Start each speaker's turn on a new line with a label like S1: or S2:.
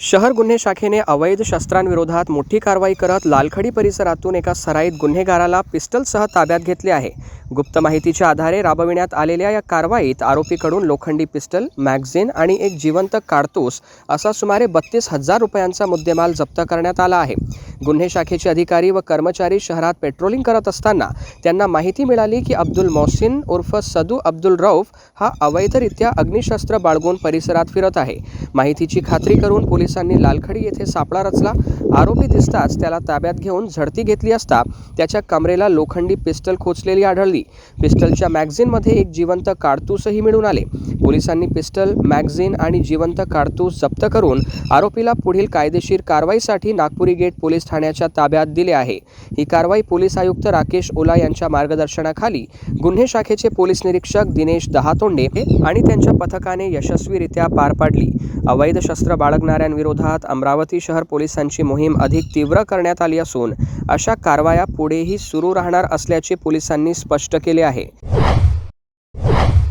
S1: शहर गुन्हे शाखेने अवैध शस्त्रांविरोधात मोठी कारवाई करत लालखडी परिसरातून एका सराईत गुन्हेगाराला पिस्टलसह ताब्यात घेतले आहे। गुप्त माहितीच्या आधारे राबविण्यात आलेल्या या कारवाईत आरोपीकडून लोखंडी पिस्टल, मॅगझीन आणि एक जिवंत काडतूस असा सुमारे 32,000 रुपयांचा मुद्देमाल जप्त करण्यात आला आहे। गुन्हे शाखेचे अधिकारी व कर्मचारी शहरात पेट्रोलिंग करत असताना त्यांना माहिती मिळाली की अब्दुल मोहसिन उर्फ सदू अब्दुल रौफ हा अवैधरित्या अग्निशस्त्र बाळगून परिसरात फिरत आहे। माहितीची खात्री करून पोलिसांनी लालखडी येथे सापळा रचला। आरोपी दिसताच त्याला ताब्यात घेऊन झडती घेतली असता त्याच्या कमरेला लोखंडी पिस्टल खोचलेली आढळली। पिस्टलच्या मॅगझीनमध्ये एक जिवंत काडतूसही मिळून आले। पोलिसांनी पिस्टल, मॅगझीन आणि जिवंत काडतूस जप्त करून आरोपीला पुढील कायदेशीर कारवाईसाठी नागपुरी गेट पोलीस ठाण्याच्या ताब्यात दिले आहे। ही कारवाई पोलीस आयुक्त राकेश ओला यांच्या मार्गदर्शनाखाली गुन्हे शाखेचे पोलीस निरीक्षक दिनेश दहातोंडे आणि त्यांच्या पथकाने यशस्वीरित्या पार पाडली। अवैध शस्त्र बाळगणाऱ्यांविरोधात अमरावती शहर पोलिसांची मोहीम अधिक तीव्र करण्यात आली असून अशा कारवाया पुढेही सुरू राहणार असल्याचे पोलिसांनी स्पष्ट केले आहे।